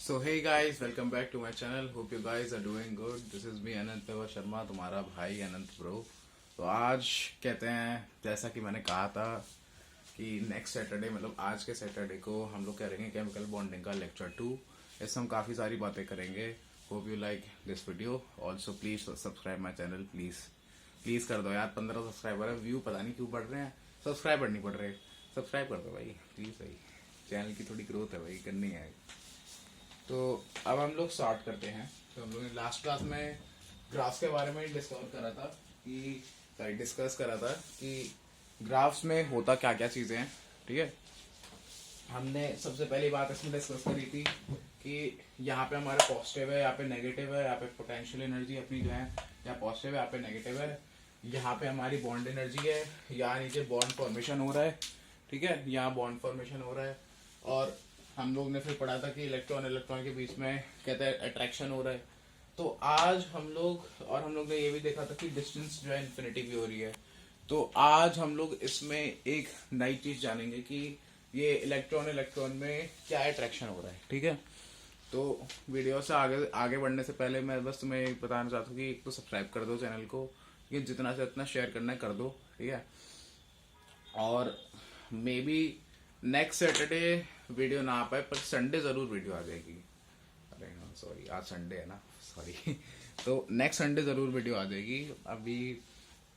So hey guys, welcome back to my channel. Hope you guys are doing good. This is me अनंत पेवा शर्मा, तुम्हारा भाई अनंत bro. तो आज कहते हैं जैसा कि मैंने कहा था कि नेक्स्ट सैटरडे मतलब आज के सैटरडे को हम लोग करेंगे केमिकल बॉन्डिंग का लेक्चर 2. इसमें हम काफ़ी सारी बातें करेंगे. Hope you like this video. Also please subscribe my channel. Please कर दो यार. 15 सब्सक्राइबर है. व्यू पता नहीं क्यों बढ़ रहे हैं, सब्सक्राइबर नहीं बढ़ रहे. सब्सक्राइब कर दो भाई प्लीज. भाई चैनल की थोड़ी ग्रोथ है भाई, करनी है. तो अब हम लोग स्टार्ट करते हैं. तो हम लोग ने लास्ट क्लास में ग्राफ्स के बारे में डिस्कस करा था कि ग्राफ्स में होता क्या क्या चीज़ें हैं. ठीक है, हमने सबसे पहली बात इसमें डिस्कस करी थी कि यहाँ पे हमारा पॉजिटिव है, यहाँ पे नेगेटिव है. यहाँ पे पोटेंशियल एनर्जी अपनी जो है यहाँ पॉजिटिव है, यहाँ पे नेगेटिव है. यहाँ पे हमारी बॉन्ड एनर्जी है, यहाँ नीचे बॉन्ड फॉर्मेशन हो रहा है. ठीक है, यहाँ बॉन्ड फॉर्मेशन हो रहा है. और हम लोग ने फिर पढ़ा था कि इलेक्ट्रॉन के बीच में कहते हैं अट्रैक्शन हो रहा है. तो आज हम लोग ने ये भी देखा था कि डिस्टेंस जो है इन्फिनिटी भी हो रही है. तो आज हम लोग इसमें एक नई चीज जानेंगे कि ये इलेक्ट्रॉन में क्या अट्रैक्शन हो रहा है. ठीक है, तो वीडियो से आगे बढ़ने से पहले मैं बस तुम्हें बताना चाहता हूँ कि एक तो सब्सक्राइब कर दो चैनल को, ये जितना से उतना शेयर करना है कर दो. ठीक है, और may be next Saturday video ना आ पाए पर संडे जरूर वीडियो आ जाएगी. अरे सॉरी, आज संडे है ना, सॉरी. तो नेक्स्ट संडे जरूर वीडियो आ जाएगी. अभी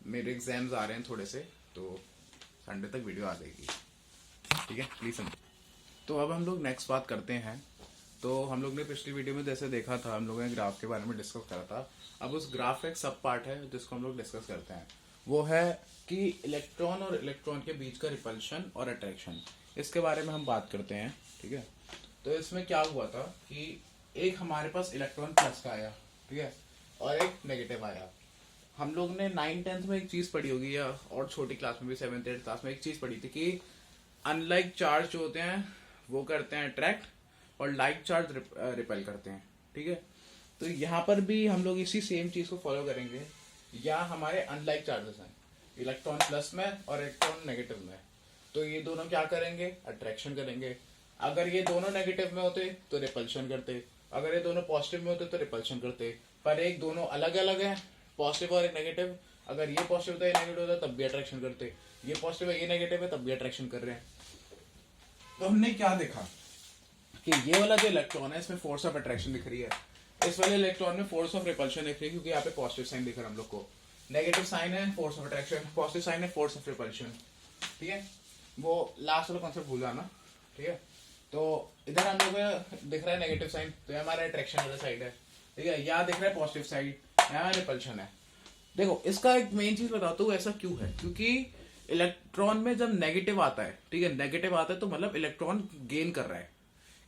मेरे एग्जाम्स आ रहे हैं थोड़े से, तो संडे तक वीडियो आ जाएगी. ठीक है, प्लीज समझो. तो अब हम लोग नेक्स्ट बात करते हैं. तो हम लोग ने पिछली वीडियो में जैसे देखा था, हम लोगों ने ग्राफ के बारे में डिस्कस करा था. अब उस ग्राफ का एक सब पार्ट है जिसको हम लोग डिस्कस करते हैं. वो है कि इलेक्ट्रॉन और इलेक्ट्रॉन के बीच का रिपल्शन और अट्रैक्शन, इसके बारे में हम बात करते हैं. ठीक है, तो इसमें क्या हुआ था कि एक हमारे पास इलेक्ट्रॉन प्लस का आया, ठीक है, और एक नेगेटिव आया. हम लोग ने 9th-10th में एक चीज पढ़ी होगी, या और छोटी क्लास में भी 7th-8th क्लास में एक चीज पढ़ी थी कि अनलाइक चार्ज जो होते हैं वो करते हैं अट्रैक्ट, और लाइक चार्ज रिपेल करते हैं. ठीक है, तो यहाँ पर भी हम लोग इसी सेम चीज को फॉलो करेंगे. यहाँ हमारे अनलाइक चार्जेस हैं, इलेक्ट्रॉन प्लस में और इलेक्ट्रॉन नेगेटिव में. तो ये दोनों क्या करेंगे, अट्रैक्शन करेंगे. अगर ये दोनों नेगेटिव में होते तो रिपल्शन करते, अगर ये दोनों पॉजिटिव में होते तो रिपल्शन करते. पर एक दोनों अलग अलग है, पॉजिटिव और एक नेगेटिव. अगर ये पॉजिटिव होता है, ये नेगेटिव होता है, तब भी अट्रैक्शन करते. ये पॉजिटिव है, ये नेगेटिव है, तब भी अट्रैक्शन कर रहे हैं. तो हमने क्या देखा कि ये वाला जो इलेक्ट्रॉन है इसमें फोर्स ऑफ अट्रैक्शन दिख रही है, इस वाले इलेक्ट्रॉन में फोर्स ऑफ रिपल्शन दिख रही है, क्योंकि यहाँ पे पॉजिटिव साइन दिख रहा है हम लोग को. नेगेटिव साइन है force of attraction, positive sign है फोर्स ऑफ रिपल्शन. ठीक है, वो लास्ट वाला कॉन्सेप्ट भूल जाना. ठीक है, तो इधर हम लोग दिख रहा है नेगेटिव साइन, तो हमारा अट्रैक्शन वाला साइड है. ठीक है, यहाँ दिख रहा है पॉजिटिव साइड, यहाँ रिपल्शन है. देखो, इसका एक मेन चीज बताता हूँ ऐसा क्यों है. क्योंकि इलेक्ट्रॉन में जब नेगेटिव आता है, ठीक है, नेगेटिव आता है तो मतलब इलेक्ट्रॉन गेन कर रहा है.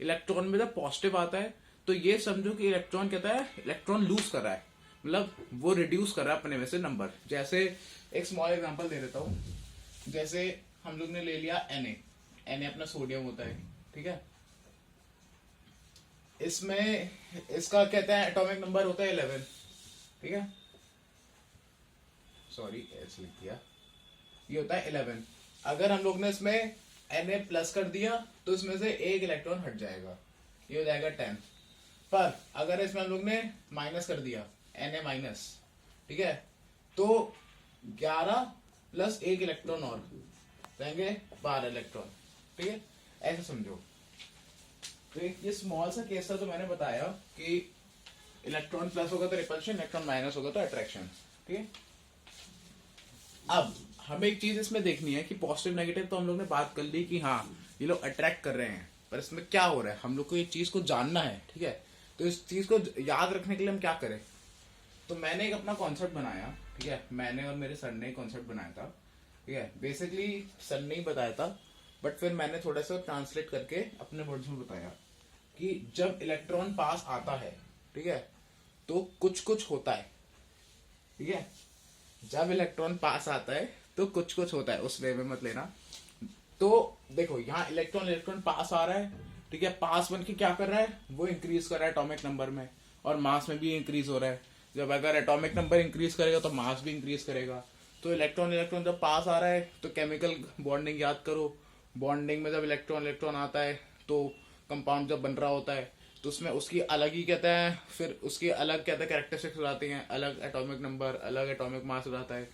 इलेक्ट्रॉन में जब पॉजिटिव आता है तो ये समझो कि इलेक्ट्रॉन कहता है इलेक्ट्रॉन लूज कर रहा है, मतलब वो रिड्यूस कर रहा है अपने में से नंबर. जैसे एक स्मॉल एग्जांपल दे देता हूँ. जैसे हम लोग ने ले लिया Na अपना सोडियम होता है. ठीक है, इसमें इसका कहते हैं एटॉमिक नंबर होता है 11. ठीक है, सॉरी एच लिख दिया, ये होता है 11. अगर हम लोग ने इसमें Na प्लस कर दिया तो इसमें से एक इलेक्ट्रॉन हट जाएगा, ये हो जाएगा 10. पर अगर इसमें हम लोग ने माइनस कर दिया Na माइनस, ठीक है, तो 11 प्लस एक इलेक्ट्रॉन और रहेंगे 12 इलेक्ट्रॉन. ठीक है, ऐसे समझो. तो ये स्मॉल सा केस था, तो मैंने बताया कि इलेक्ट्रॉन प्लस होगा तो रिपल्शन, इलेक्ट्रॉन माइनस होगा तो अट्रैक्शन. ठीक है, अब हमें एक चीज इसमें देखनी है कि पॉजिटिव नेगेटिव तो हम लोग ने बात कर ली कि हाँ ये लोग अट्रैक्ट कर रहे हैं, पर इसमें क्या हो रहा है हम लोग को ये चीज को जानना है. ठीक है, तो इस चीज को याद रखने के लिए हम क्या करें. तो मैंने एक अपना कॉन्सेप्ट बनाया. ठीक है, मैंने और मेरे सर ने कॉन्सेप्ट बनाया था. ठीक है, बेसिकली सर ने ही बताया था, बट फिर मैंने थोड़ा सा ट्रांसलेट करके अपने वर्ड्स में बताया कि जब इलेक्ट्रॉन पास आता है, ठीक है, तो कुछ कुछ होता है. ठीक है, जब इलेक्ट्रॉन पास आता है तो कुछ कुछ होता है, उस वे में मत लेना. तो देखो, यहाँ इलेक्ट्रॉन पास आ रहा है. ठीक है, पास बन के क्या कर रहा है, वो इंक्रीज कर रहा है एटॉमिक नंबर में, और मास में भी इंक्रीज हो रहा है. जब अगर एटॉमिक नंबर इंक्रीज करेगा तो मास भी इंक्रीज करेगा. तो इलेक्ट्रॉन जब पास आ रहा है तो केमिकल बॉन्डिंग याद करो. बॉन्डिंग में जब इलेक्ट्रॉन आता है तो कंपाउंड जब बन रहा होता है, तो उसमें उसकी अलग ही कहता है, फिर उसकी अलग कहता है कैरेक्टरिस्टिक्स हो जाती हैं, अलग एटॉमिक नंबर, अलग एटॉमिक मास हो जाता है।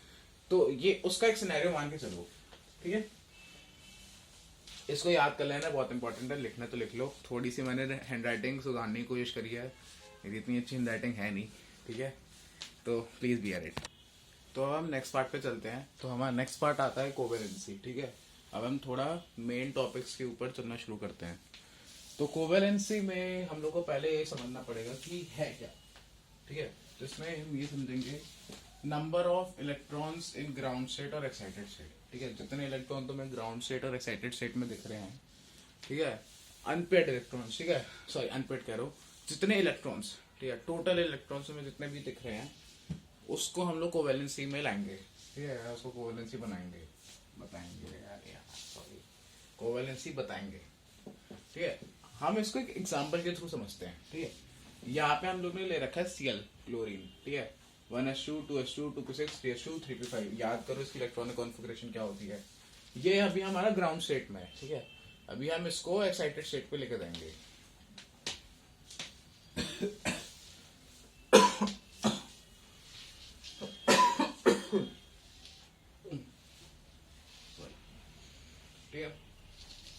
तो ये उसका एक सिनेरियो मान के चलो, ठीक है। इसको याद कर लेना, बहुत इंपॉर्टेंट है, लिखना तो लिख लो। थोड़ी सी मैंने हैंड राइटिंग सुधारने की कोशिश करी है, मेरी इतनी अच्छी हैंड राइटिंग है नहीं, ठीक है, तो प्लीज बियर इट। तो अब हम नेक्स्ट पार्ट पे चलते हैं। तो हमारा नेक्स्ट पार्ट आता है कोवेलेंसी, ठीक है। अब हम थोड़ा मेन टॉपिक्स के ऊपर चलना शुरू करते हैं। तो कोवेलेंसी में हम लोग को पहले ये समझना पड़ेगा कि है क्या, ठीक है। तो इसमें हम ये समझेंगे number of electrons in ground state और एक्साइटेड स्टेट, ठीक है। जितने इलेक्ट्रॉन तुम्हें ग्राउंड स्टेट और एक्साइटेड स्टेट में दिख रहे हैं, ठीक है, अनपेड इलेक्ट्रॉन्स, ठीक है, सॉरी अनपेड कह रहा हूँ, जितने इलेक्ट्रॉन्स, ठीक है, टोटल इलेक्ट्रॉन्स में जितने भी दिख रहे हैं उसको हम लोग कोवेलेंसी में लाएंगे, ठीक है, उसको कोवेलेंसी बताएंगे यार सॉरी कोवेलेंसी बताएंगे, ठीक है। हम इसको एक एग्जांपल के थ्रू समझते हैं, ठीक है। यहाँ पे हम लोग ने ले रखा है Cl क्लोरीन, ठीक है, 1s2 2s2 2p6 3s2 3p5। याद करो इसकी इलेक्ट्रॉनिक कॉन्फ़िगरेशन क्या होती है। ये अभी हमारा ग्राउंड स्टेट में है, ठीक है। अभी हम इसको एक्साइटेड स्टेट पे लेकर जाएंगे। ठीक है,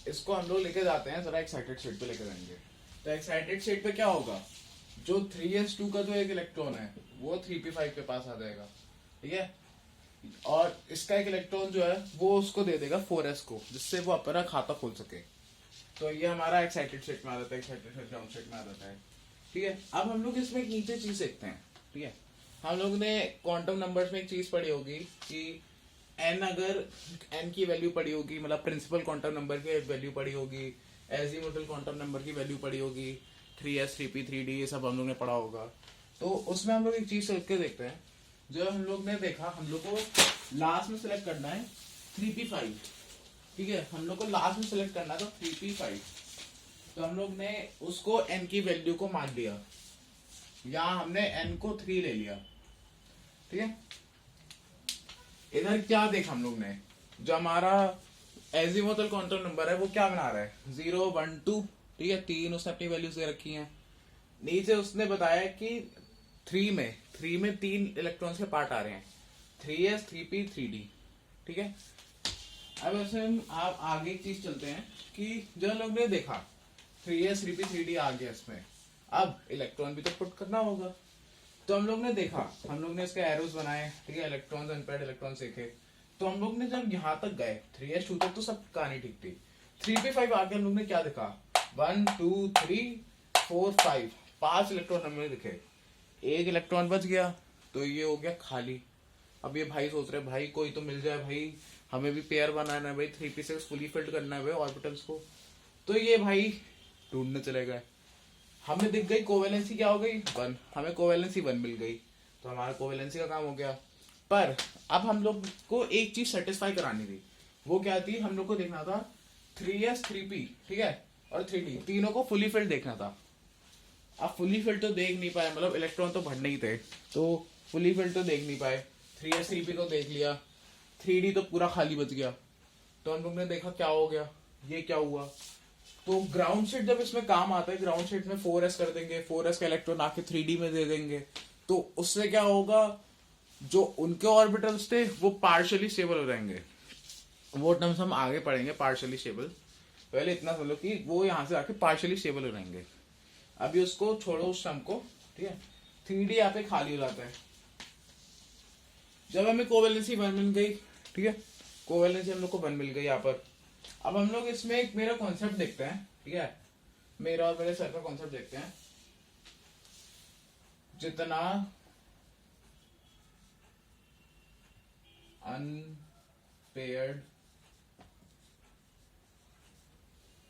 इसको हम लोग लेके जाते हैं जरा एक्साइटेड स्टेट पे लेके जाएंगे। तो एक्साइटेड स्टेट पे क्या होगा, जो 3s2 का जो एक इलेक्ट्रॉन है वो 3p5 के पास आ जाएगा, ठीक है, और इसका एक इलेक्ट्रॉन जो है वो उसको दे देगा 4s को, जिससे वो अपना खाता खोल सके। तो ये हमारा एक्साइटेड स्टेट में आ जाता है, एक्साइटेड स्टेट ग्राउंड स्टेट में आ जाता है, ठीक है। अब हम लोग इसमें एक नीचे चीज देखते हैं, ठीक है। हम लोग ने क्वांटम नंबर्स में एक चीज पढ़ी होगी कि एन, अगर एन की वैल्यू पढ़ी होगी, मतलब प्रिंसिपल क्वांटम नंबर की वैल्यू पढ़ी होगी, एजीमुथल क्वांटम नंबर की वैल्यू पढ़ी होगी, 3s 3p 3d, ये सब हम लोग ने पढ़ा होगा। तो उसमें हम लोग एक चीज सोच के देखते हैं। जो हम लोग ने देखा, हम लोग को लास्ट में सिलेक्ट करना है 3p5, ठीक है, हम लोग को लास्ट में सिलेक्ट करना था 3p5। तो हम लोग ने उसको n की वैल्यू को मान लिया, यहाँ हमने n को 3 ले लिया, ठीक है। इधर क्या देखा हम लोग ने, जो हमारा एजीमुथल क्वांटम नंबर है वो क्या बना रहा है 0 1 2, ठीक है, 3 उसने अपनी वैल्यूज दे रखी हैं। नीचे उसने बताया कि 3 में 3 इलेक्ट्रॉन्स के पार्ट आ रहे हैं, 3s 3p 3d, ठीक है। अब ऐसे हम आप आगे एक चीज चलते हैं कि जो हम लोग ने देखा 3s 3p 3d आ गया इसमें, अब इलेक्ट्रॉन भी तो पुट करना होगा। तो हम लोग ने देखा, हम लोग ने इसके एरोस बनाए, ठीक है, इलेक्ट्रॉन्स अनपेयर्ड इलेक्ट्रॉन्स देखे। तो हम लोग ने जब यहाँ तक गए 3s2 तक तो सब कहानी ठीक थी। 3p5 आके हम लोग ने क्या देखा, 1 2 3 4 5, 5 इलेक्ट्रॉन हमें दिखे, एक इलेक्ट्रॉन बच गया, तो ये हो गया खाली। अब ये भाई सोच रहे भाई कोई तो मिल जाए भाई, हमें भी पेयर बनाना है भाई, 3p6 फुली फिल्ड करना है भाई ऑर्बिटल्स को। तो ये भाई ढूंढने चले गए, हमें दिख गई कोवेलेंसी क्या हो गई 1, हमें कोवेलेंसी 1 मिल गई, तो हमारा कोवेलेंसी का काम हो गया। पर अब हम लोग को एक चीज सेटिस्फाई करानी थी, वो क्या थी, हम लोग को देखना था 3s 3p, ठीक है, और 3d, तीनों को फुली फिल्ड देखना था। अब फुली फिल्ड तो देख नहीं पाए, मतलब इलेक्ट्रॉन तो भरने ही थे, तो फुली फिल्ड तो देख नहीं पाए। 3s 3p को देख लिया, 3d तो पूरा खाली बच गया। तो हम लोग ने देखा क्या हो गया, ये क्या हुआ। तो ग्राउंड स्टेट जब इसमें काम आता है, ग्राउंड स्टेट में 4s कर देंगे, 4s का इलेक्ट्रॉन आके 3d में दे देंगे, तो उससे क्या होगा, जो उनके ऑर्बिटल्स थे वो पार्शियली स्टेबल हो जाएंगे। वो टर्म्स हम आगे पढ़ेंगे, पार्शियली स्टेबल। पहले इतना समझो कि वो यहाँ से आके पार्शियली स्टेबल हो जाएंगे। अभी उसको छोड़ो उस टर्म को, ठीक है, 3d यहाँ पे खाली हो जाता है। जब हमें कोवेलेंसी 1 मिल गई, ठीक है, कोवेलेंसी हम लोग को 1 मिल गई यहाँ पर। अब हम लोग इसमें एक मेरा कॉन्सेप्ट देखते हैं, ठीक है, मेरा और मेरे सर का कॉन्सेप्ट देखते हैं। जितना अनपेयर्ड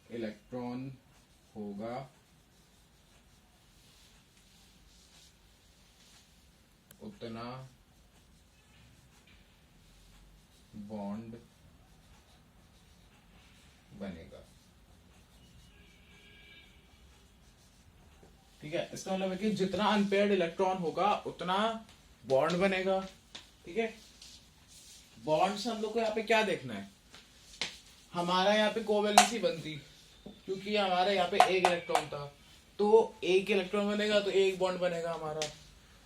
इलेक्ट्रॉन होगा उतना बॉन्ड बनेगा, ठीक है। इसका मतलब है कि जितना अनपेयर्ड इलेक्ट्रॉन होगा उतना बॉन्ड बनेगा, ठीक है। बॉन्ड से हम लोग को यहाँ पे क्या देखना है, हमारा यहाँ पे कोवेलेंसी बनती, क्योंकि हमारे यहाँ पे एक इलेक्ट्रॉन था, तो एक इलेक्ट्रॉन बनेगा तो एक बॉन्ड बनेगा हमारा।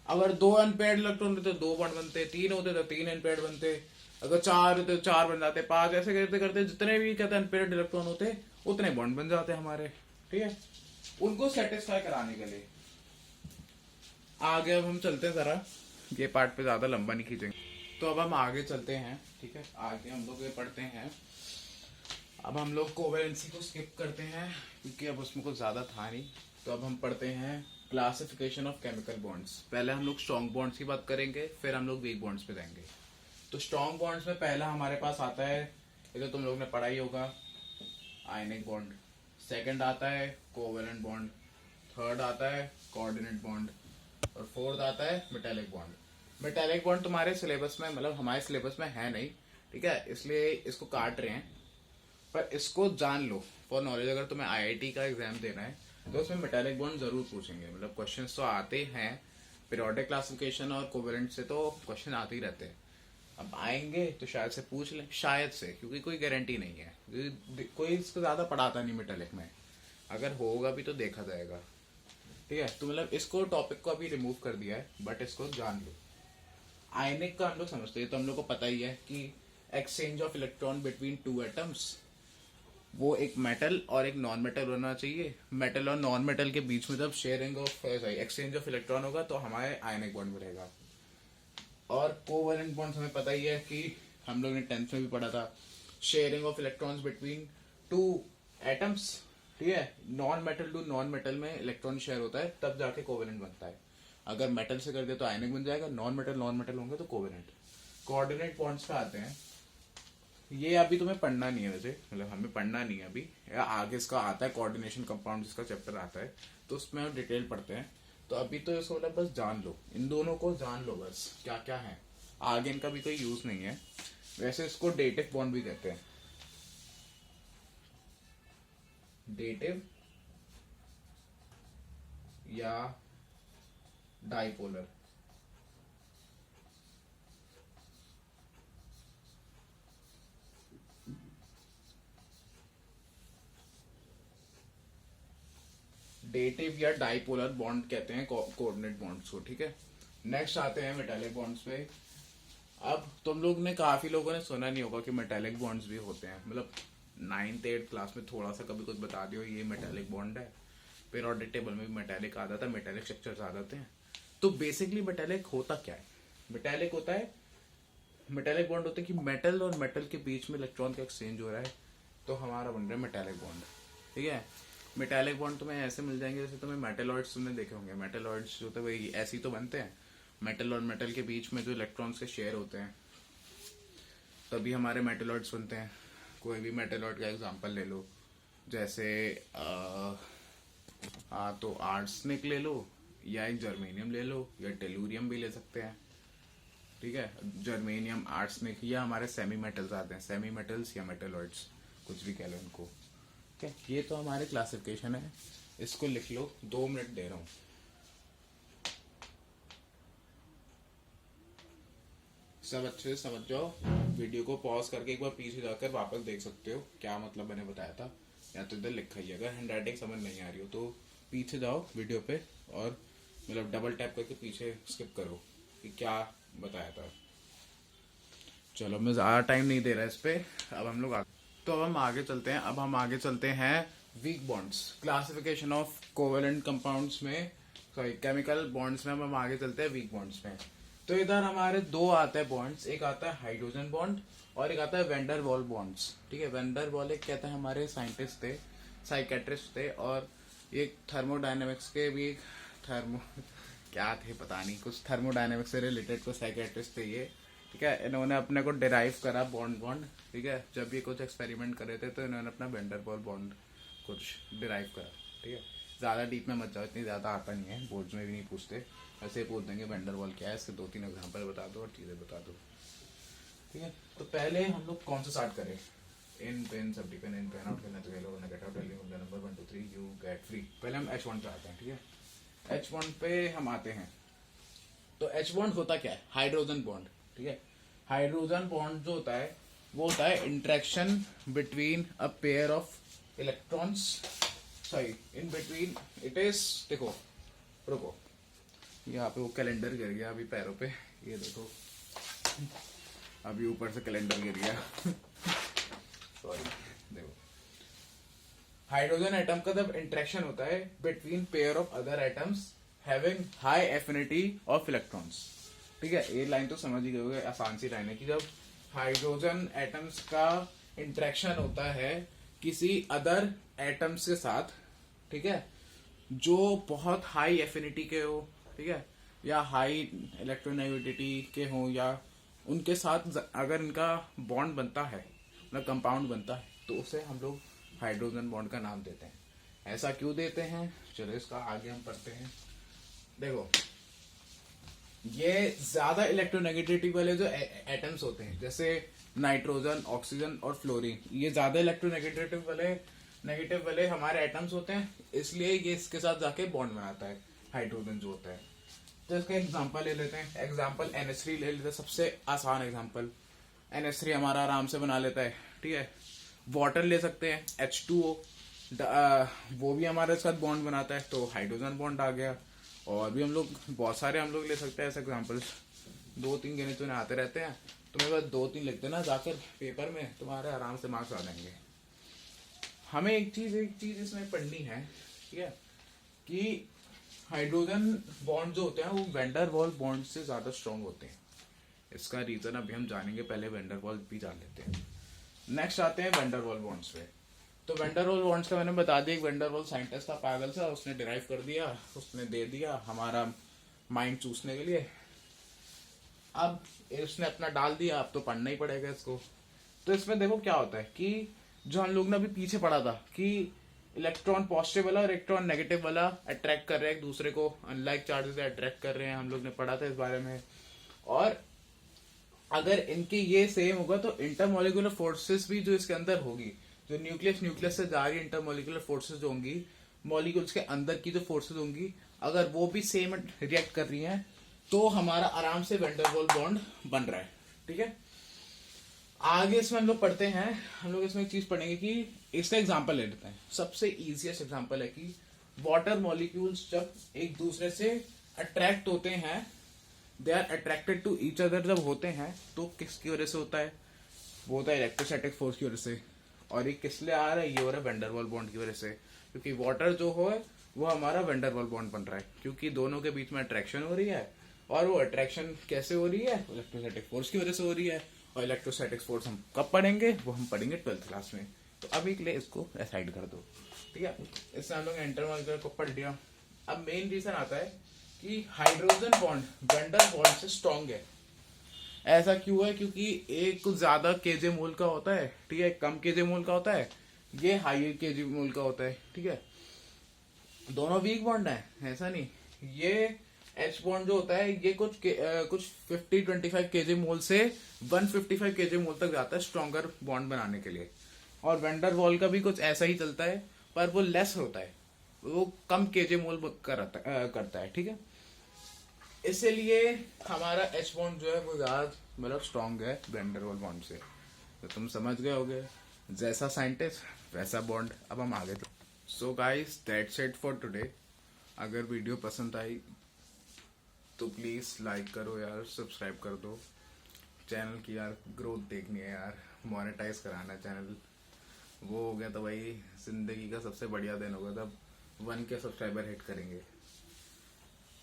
अगर 2 अनपेयर्ड इलेक्ट्रॉन होते तो 2 बॉन्ड बनते, 3 होते तो 3 अनपेयर्ड बनते, अगर 4 होते तो 4 बन जाते, 5, ऐसे करते करते जितने भी कहते हैं अनपेयर्ड इलेक्ट्रॉन होते उतने बॉन्ड बन जाते हमारे। ठीक है, उनको सेटिस्फाई कराने के लिए। आगे अब हम चलते हैं, जरा ये पार्ट पे ज्यादा लंबा नहीं खींचेंगे, तो अब हम आगे चलते हैं। ठीक है, आगे हम लोग ये पढ़ते हैं। अब हम लोग कोवेलेंसी को स्किप करते हैं क्योंकि अब उसमें कुछ ज्यादा था नहीं। तो अब हम पढ़ते हैं क्लासिफिकेशन ऑफ केमिकल बॉन्ड्स। पहले हम लोग स्ट्रॉन्ग बॉन्ड्स की बात करेंगे, फिर हम लोग वीक बॉन्ड्स पे जाएंगे। तो स्ट्रॉन्ग बॉन्ड्स में पहला हमारे पास आता है, ये तो तुम लोग ने पढ़ा ही होगा, आयनिक बॉन्ड। सेकंड आता है कोवेलेंट बॉन्ड, थर्ड आता है कोऑर्डिनेट बॉन्ड, और फोर्थ आता है मेटेलिक बॉन्ड। मेटेलिक बॉन्ड तुम्हारे सिलेबस में, मतलब हमारे सिलेबस में है नहीं, ठीक है, इसलिए इसको काट रहे हैं, पर इसको जान लो फॉर नॉलेज। अगर तुम्हें आईआईटी का एग्जाम देना है तो उसमें मेटेलिक बॉन्ड जरूर पूछेंगे, मतलब क्वेश्चंस तो आते हैं, पीरियोडिक क्लासिफिकेशन और कोवेलेंट से तो क्वेश्चन आते ही रहते हैं। अब आएंगे तो शायद से पूछ लें, शायद से, क्योंकि कोई गारंटी नहीं है, कोई इसको ज्यादा पढ़ाता नहीं मेटेलिक में, अगर होगा भी तो देखा जाएगा। ठीक है, तो मतलब इसको टॉपिक को अभी रिमूव कर दिया है, बट इसको जान लो। आयनिक का हम लोग समझते हैं, तो हम लोग को पता ही है कि exchange of electron between 2 atoms, वो एक मेटल और एक नॉन मेटल होना चाहिए। मेटल और नॉन मेटल के बीच में जब sharing of exchange of electron होगा तो हमारे आयनिक बॉन्ड बनेगा। और कोवेलेंट बॉन्ड हमें पता ही है कि हम लोग ने 10th में भी पढ़ा था, sharing of electrons between 2 atoms. ठीक है, non metal to non metal में इलेक्ट्रॉन शेयर होता है, तब जाके कोवेलेंट बनता है। अगर मेटल से कर दे तो आयनिक बन जाएगा, नॉन मेटल होंगे तो कोवेलेंट। कोऑर्डिनेट बॉन्ड्स पे आते हैं, ये अभी तुम्हें पढ़ना नहीं है, वैसे मतलब हमें पढ़ना नहीं है अभी, आगे इसका आता है कोऑर्डिनेशन कंपाउंड, इसका चैप्टर आता है तो उसमें हम डिटेल पढ़ते हैं। तो अभी तो इसको मतलब बस जान लो, इन दोनों को जान लो बस क्या क्या है, आगे इनका भी कोई यूज नहीं है। वैसे इसको डेटिव बॉन्ड भी कहते हैं, डेटिव या डाइपोलर। डेटिव या डाइपोलर बॉन्ड कहते हैं कोऑर्डिनेट बॉन्ड्स को। ठीक है, नेक्स्ट आते हैं मेटालिक बॉन्ड्स पे। अब तुम लोग ने, काफी लोगों ने सुना नहीं होगा कि मेटालिक बॉन्ड्स भी होते हैं, मतलब 9th 8th क्लास में थोड़ा सा कभी कुछ बता दियो ये मेटालिक बॉन्ड है, पीरियोडिक टेबल में भी मेटालिक आ जाता है, मेटालिक स्ट्रक्चर्स आ जाते हैं। तो बेसिकली मेटालिक होता क्या है? मेटालिक होता है, मेटालिक बॉन्ड होता है कि मेटल और मेटल के बीच में इलेक्ट्रॉन का एक्सचेंज हो रहा है, तो हमारा बन रहा है मेटालिक बॉन्ड। ठीक है, मेटालिक बॉन्ड तुम्हें ऐसे मिल जाएंगे जैसे तुम्हें मेटलॉइड्स तुमने देखे होंगे, मेटलॉइड्स जो थे वही ऐसे ही तो बनते हैं, मेटल और मेटल के बीच में जो इलेक्ट्रॉन्स के शेयर होते हैं तभी हमारे मेटलॉइड्स बनते हैं। कोई भी मेटलॉइड का एग्जांपल ले लो, जैसे तो आर्सेनिक ले लो, या एक जर्मेनियम ले लो, या टेलुरियम भी ले सकते हैं। ठीक है, जर्मेनियम, आर्सेनिक, या हमारे सेमी मेटल्स आते हैं, सेमी मेटल्स या मेटलॉइड्स, कुछ भी कह लो इनको। ठीक है, ये तो हमारे क्लासिफिकेशन है, इसको लिख लो, 2 मिनट दे रहा हूं। सब अच्छे से समझ जाओ, वीडियो को पॉज करके एक बार पीछे जाकर वापस देख सकते हो क्या मतलब मैंने बताया था, या तो इधर लिखा ही, अगर हैंडराइटिंग समझ नहीं आ रही हो तो पीछे जाओ वीडियो पे और मतलब डबल टैप करके पीछे स्किप करो कि क्या बताया था। चलो मैं ज्यादा टाइम नहीं दे रहा इस पे, अब हम लोग तो अब हम आगे चलते हैं। अब हम आगे चलते हैं weak bonds, classification of covalent compounds में, सॉरी केमिकल बॉन्ड्स में। अब हम आगे चलते हैं वीक बॉन्ड्स में। तो इधर हमारे 2 आते हैं बॉन्ड्स, एक आता है हाइड्रोजन बॉन्ड और एक आता है वेंडर वॉल बॉन्ड्स। ठीक है, वेंडर वॉल एक कहते हैं हमारे साइंटिस्ट थे, साइकेट्रिस्ट थे, और एक थर्मोडायनेमिक्स के भी थर्मो क्या थे पता नहीं, कुछ थर्मोडायनेमिक्स से रिलेटेड कुछ साइकेट्रिस्ट थे ये। ठीक है, इन्होंने अपने को डिराइव करा बॉन्ड। ठीक है, जब ये कुछ एक्सपेरिमेंट कर रहे थे तो इन्होंने अपना वेंडर वॉल बॉन्ड कुछ डिराइव करा। ठीक है, ज्यादा डीप में मत जाओ, इतनी ज्यादा आता नहीं है, बोर्ड्स में भी नहीं पूछते, ऐसे ही पूछ देंगे वेंडर वॉल क्या है, इसके 2-3 एग्जांपल बता दो और चीजें बता दो। ठीक है, तो पहले हम लोग कौन सा स्टार्ट करें? इन पेन सब डिपेंड, इन पेन आउट करना तो get out, tell you the number 1 2 3 you get free. पहले हम H1 पे आते हैं। ठीक है, H1 पे हम आते हैं। तो H1 होता क्या है? Hydrogen bond. ठीक है, हाइड्रोजन बॉन्ड जो होता है वो होता है interaction between a pair of electrons sorry in between it is, देखो रुको, यहाँ पे वो कैलेंडर गिर गया अभी पैरों पे, ये देखो अभी ऊपर से कैलेंडर गिर गया सॉरी। देखो हाइड्रोजन एटम का जब इंटरेक्शन होता है between pair of other atoms having high affinity of electrons, ठीक है, ये लाइन तो समझ ही गए होगे, आसान सी लाइन है कि जब हाइड्रोजन एटम्स का इंटरेक्शन होता है किसी अदर एटम्स के साथ, ठीक है, जो बहुत हाई एफिनिटी के हो, ठीक है, या हाई इलेक्ट्रोनेगेटिविटी के हो, या उनके साथ अगर इनका बॉन्ड बनता है, मतलब कंपाउंड बनता है, तो उसे हम लोग हाइड्रोजन बॉन्ड का नाम देते हैं। ऐसा क्यों देते हैं, चलो इसका आगे हम पढ़ते हैं। देखो ये ज्यादा इलेक्ट्रोनेगेटिविटी वाले जो एटम्स होते हैं, जैसे नाइट्रोजन, ऑक्सीजन और फ्लोरीन, ये ज्यादा नेगेटिव वाले हमारे एटम्स होते हैं, इसलिए ये इसके साथ जाके बॉन्ड बनाता है हाइड्रोजन जो होता है। तो इसका एग्जांपल ले लेते हैं, एग्जांपल NH3 ले लेते हैं, सबसे आसान एग्जांपल। NH3 हमारा आराम से बना लेता है, ठीक है। वाटर ले सकते हैं H2O, वो भी हमारे साथ बॉन्ड बनाता है, तो हाइड्रोजन बॉन्ड आ गया। और भी हम लोग बहुत सारे हम लोग ले सकते हैं ऐसे एग्जांपल्स, 2-3 गिने चुने आते रहते हैं, तुम्हें बस 2-3 लिखते ना जाकर पेपर में, तुम्हारे आराम से मार्क्स आ जाएंगे। हमें एक चीज इसमें पढ़नी है, ठीक है, कि हाइड्रोजन बॉन्ड जो होते हैं वो वैंडर वॉल बॉन्ड से ज्यादा स्ट्रॉन्ग होते हैं। इसका रीजन अभी हम जानेंगे, पहले वैंडर वॉल भी जान लेते हैं। नेक्स्ट आते हैं वैंडर वॉल बॉन्ड्स पे। तो वैंडर वॉल बॉन्ड्स का मैंने बता दिया, एक वैंडर वॉल साइंटिस्ट था पागल सा, उसने डिराइव कर दिया, उसने दे दिया हमारा माइंड चूसने के लिए। अब उसने अपना डाल दिया, अब तो पढ़ना ही पड़ेगा इसको। तो इसमें देखो क्या होता है कि जो हम लोग ने अभी पीछे पढ़ा था कि इलेक्ट्रॉन पॉजिटिव वाला और इलेक्ट्रॉन नेगेटिव वाला अट्रैक्ट कर रहे हैं एक दूसरे को, अनलाइक चार्जेस अट्रैक्ट कर रहे हैं, हम लोग ने पढ़ा था इस बारे में। और अगर इनके ये सेम होगा तो इंटरमोलिकुलर फोर्सेस भी जो इसके अंदर होगी, जो न्यूक्लियस से जा रही इंटरमोलिकुलर फोर्सेस जो होंगी, मॉलिक्यूल्स के अंदर की जो फोर्सेस होंगी, अगर वो भी सेम रिएक्ट कर रही हैं, तो हमारा आराम से वैंडर वॉल बॉन्ड बन रहा है, ठीक है। आगे इसमें हम लोग पढ़ते हैं, हम लोग इसमें एक चीज पढ़ेंगे कि इसका एग्जांपल ले लेते हैं। सबसे इजीएस्ट एग्जांपल है कि वाटर मॉलिक्यूल्स जब एक दूसरे से अट्रैक्ट होते हैं, they are attracted to each other, जब होते हैं तो किसकी वजह से होता है, वो होता है इलेक्ट्रोस्टैटिक फोर्स की वजह से। और ये किस लिए आ रहा है, ये हो रहा है वैंडर वॉल बॉन्ड की वजह से, क्योंकि वाटर जो हो वो हमारा वैंडर वॉल बॉन्ड बन रहा है, क्योंकि दोनों के बीच में अट्रैक्शन हो रही है। और वो अट्रैक्शन कैसे हो रही है, इलेक्ट्रोस्टैटिक फोर्स की वजह से हो रही है। और इलेक्ट्रोस्टैटिक फोर्स हम कब पढ़ेंगे, वो हम पढ़ेंगे 12th क्लास में। तो अभी के लिए इसको असाइड कर दो, ठीक है। इससे हम लोग इंटरमोलिकुलर को पढ़ लिया। अब मेन रीजन आता है कि हाइड्रोजन बॉन्ड वैंडर बॉन्ड से स्ट्रॉन्ग है। ऐसा क्यों है, क्योंकि एक कुछ ज्यादा केजे मोल का होता है, ठीक है, कम केजे मोल का होता है, ये हाई केजे मोल का होता है, ठीक है। दोनों वीक बॉन्ड है, ऐसा नहीं। ये एच बॉन्ड जो होता है ये कुछ 50-25 केजे मोल से 155 केजे मोल तक जाता है स्ट्रॉन्गर बॉन्ड बनाने के लिए। और वैंडर वॉल का भी कुछ ऐसा ही चलता है, पर वो लेस होता है, वो कम केजे मोल करता है, ठीक है। इसलिए हमारा एच बॉन्ड जो है वो ज्यादा मतलब स्ट्रॉन्ग है वैंडर वॉल बॉन्ड से। तो तुम समझ गए होगे, जैसा साइंटिस्ट वैसा बॉन्ड। अब हम आगे। So guys that's it for today. अगर वीडियो पसंद आई तो प्लीज लाइक करो यार, सब्सक्राइब कर दो। चैनल की यार ग्रोथ देखनी है यार, मोनेटाइज कराना है चैनल। वो हो गया तो भाई जिंदगी का सबसे बढ़िया दिन होगा तब 1 के सब्सक्राइबर हिट करेंगे।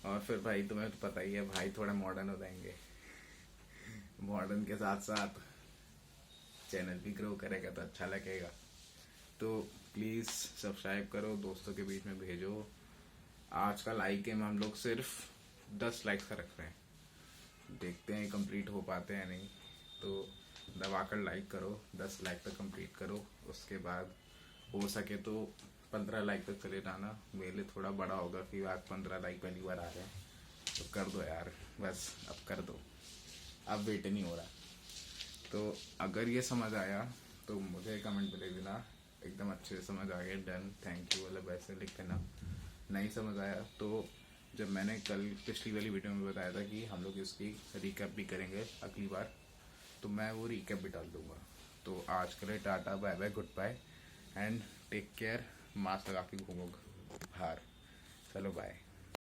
और फिर भाई तुम्हें तो पता ही है भाई, थोड़ा मॉडर्न हो जाएंगे। मॉडर्न के साथ साथ चैनल भी ग्रो करेगा तो अच्छा लगेगा। तो प्लीज सब्सक्राइब करो, दोस्तों के बीच में भेजो। आज का लाइक गेम हम लोग सिर्फ 10 लाइक्स का रख रहे हैं, देखते हैं कंप्लीट हो पाते हैं नहीं। तो दबाकर लाइक करो, 10 लाइक तक कंप्लीट करो। उसके बाद हो सके तो 15 लाइक तक चले जाना। मेरे लिए थोड़ा बड़ा होगा कि आज 15 लाइक पहली बार आ रहे हैं, तो कर दो यार, बस अब कर दो, अब वेट नहीं हो रहा। तो अगर ये समझ आया तो मुझे कमेंट में लिख देना एकदम अच्छे से समझ आ गया, डन, थैंक यू, मतलब वैसे लिख देना। नहीं समझ आया तो जब मैंने कल पिछली वाली वीडियो में बताया था कि हम लोग इसकी रिकैप भी करेंगे अगली बार, तो मैं वो रिकैप भी डाल दूंगा। तो आज के लिए tata, bye bye, goodbye and take care. Mask लगा के घूमो बाहर। चलो बाय।